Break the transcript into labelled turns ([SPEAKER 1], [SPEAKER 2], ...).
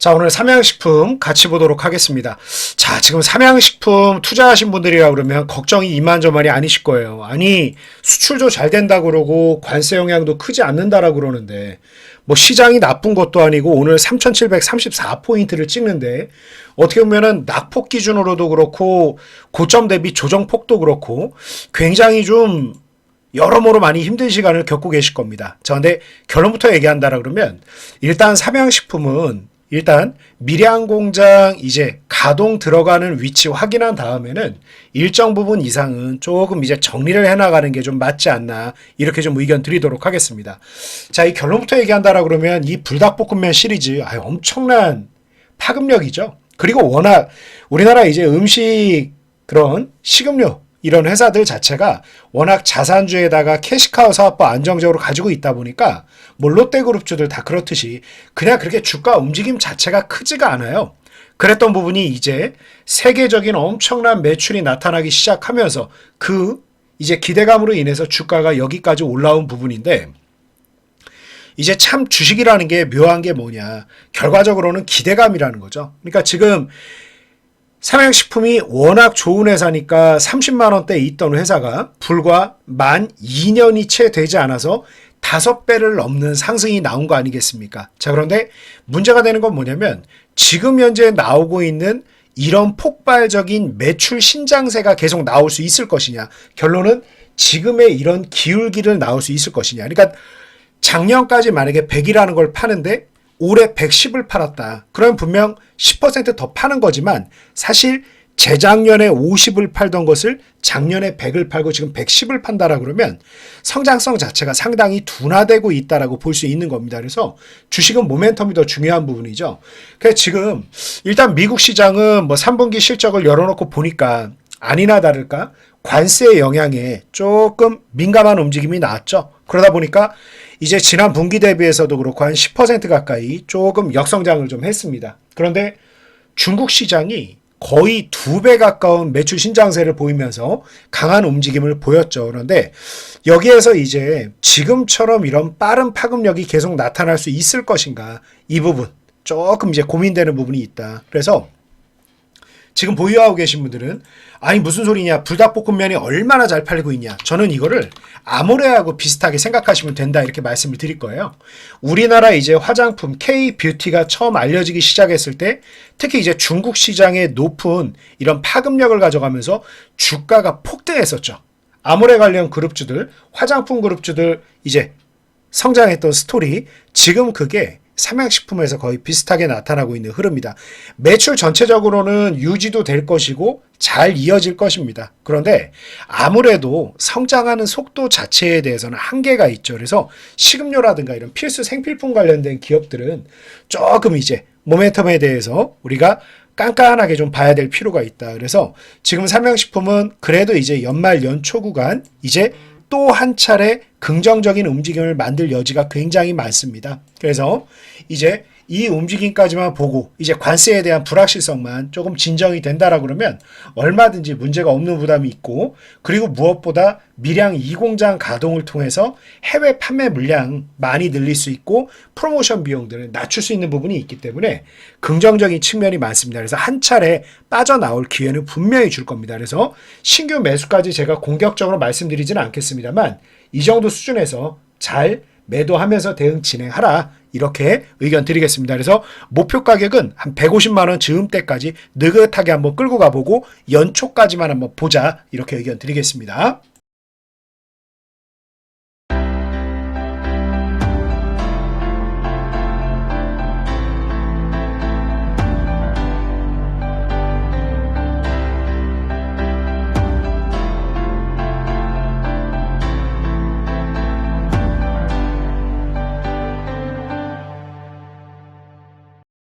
[SPEAKER 1] 자, 오늘 삼양식품 같이 보도록 하겠습니다. 자, 지금 삼양식품 투자하신 분들이라 그러면 걱정이 이만저만이 아니실 거예요. 아니, 수출도 잘 된다고 그러고 관세 영향도 크지 않는다라고 그러는데 뭐 시장이 나쁜 것도 아니고 오늘 3,734포인트를 찍는데 어떻게 보면은 낙폭 기준으로도 그렇고 고점 대비 조정폭도 그렇고 굉장히 좀 여러모로 많이 힘든 시간을 겪고 계실 겁니다. 자, 근데 결론부터 얘기한다라 그러면 일단 삼양식품은 일단 밀양 공장 이제 가동 들어가는 위치 확인한 다음에는 일정 부분 이상은 조금 이제 정리를 해나가는 게 좀 맞지 않나 이렇게 좀 의견 드리도록 하겠습니다. 자, 이 결론부터 얘기한다라 그러면 이 불닭볶음면 시리즈 엄청난 파급력이죠. 그리고 워낙 우리나라 이제 음식 그런 식음료 이런 회사들 자체가 워낙 자산주에다가 캐시카우 사업부 안정적으로 가지고 있다 보니까 뭐 롯데그룹주들 다 그렇듯이 그냥 그렇게 주가 움직임 자체가 크지가 않아요. 그랬던 부분이 이제 세계적인 엄청난 매출이 나타나기 시작하면서 그 이제 기대감으로 인해서 주가가 여기까지 올라온 부분인데 이제 참 주식이라는 게 묘한 게 뭐냐. 결과적으로는 기대감이라는 거죠. 그러니까 지금 삼양식품이 워낙 좋은 회사니까 30만 원대에 있던 회사가 불과 만 2년이 채 되지 않아서 5배를 넘는 상승이 나온 거 아니겠습니까? 자, 그런데 문제가 되는 건 뭐냐면 지금 현재 나오고 있는 이런 폭발적인 매출 신장세가 계속 나올 수 있을 것이냐. 결론은 지금의 이런 기울기를 나올 수 있을 것이냐. 그러니까 작년까지 만약에 100이라는 걸 파는데 올해 110을 팔았다. 그러면 분명 10% 더 파는 거지만 사실 재작년에 50을 팔던 것을 작년에 100을 팔고 지금 110을 판다라 그러면 성장성 자체가 상당히 둔화되고 있다라고 볼 수 있는 겁니다. 그래서 주식은 모멘텀이 더 중요한 부분이죠. 그래서 지금 일단 미국 시장은 뭐 3분기 실적을 열어놓고 보니까 아니나 다를까 관세 영향에 조금 민감한 움직임이 나왔죠. 그러다 보니까 이제 지난 분기 대비해서도 그렇고 한 10% 가까이 조금 역성장을 좀 했습니다. 그런데 중국 시장이 거의 2배 가까운 매출 신장세를 보이면서 강한 움직임을 보였죠. 그런데 여기에서 이제 지금처럼 이런 빠른 파급력이 계속 나타날 수 있을 것인가 이 부분 조금 이제 고민되는 부분이 있다. 그래서 지금 보유하고 계신 분들은 아니 무슨 소리냐 불닭볶음면이 얼마나 잘 팔리고 있냐 저는 이거를 아모레하고 비슷하게 생각하시면 된다 이렇게 말씀을 드릴 거예요. 우리나라 이제 화장품 K-뷰티가 처음 알려지기 시작했을 때 특히 이제 중국 시장의 높은 이런 파급력을 가져가면서 주가가 폭등했었죠. 아모레 관련 그룹주들 화장품 그룹주들 이제 성장했던 스토리 지금 그게 삼양식품에서 거의 비슷하게 나타나고 있는 흐름이다. 매출 전체적으로는 유지도 될 것이고 잘 이어질 것입니다. 그런데 아무래도 성장하는 속도 자체에 대해서는 한계가 있죠. 그래서 식음료라든가 이런 필수 생필품 관련된 기업들은 조금 이제 모멘텀에 대해서 우리가 깐깐하게 좀 봐야 될 필요가 있다. 그래서 지금 삼양식품은 그래도 이제 연말 연초 구간 이제 또 한 차례 긍정적인 움직임을 만들 여지가 굉장히 많습니다. 그래서 이제 이 움직임까지만 보고 이제 관세에 대한 불확실성만 조금 진정이 된다라 그러면 얼마든지 문제가 없는 부담이 있고 그리고 무엇보다 밀양 2공장 가동을 통해서 해외 판매 물량 많이 늘릴 수 있고 프로모션 비용들을 낮출 수 있는 부분이 있기 때문에 긍정적인 측면이 많습니다. 그래서 한 차례 빠져나올 기회는 분명히 줄 겁니다. 그래서 신규 매수까지 제가 공격적으로 말씀드리지는 않겠습니다만 이 정도 수준에서 잘 매도하면서 대응 진행하라 이렇게 의견 드리겠습니다. 그래서 목표 가격은 한 150만 원 즈음대까지 느긋하게 한번 끌고 가보고 연초까지만 한번 보자 이렇게 의견 드리겠습니다.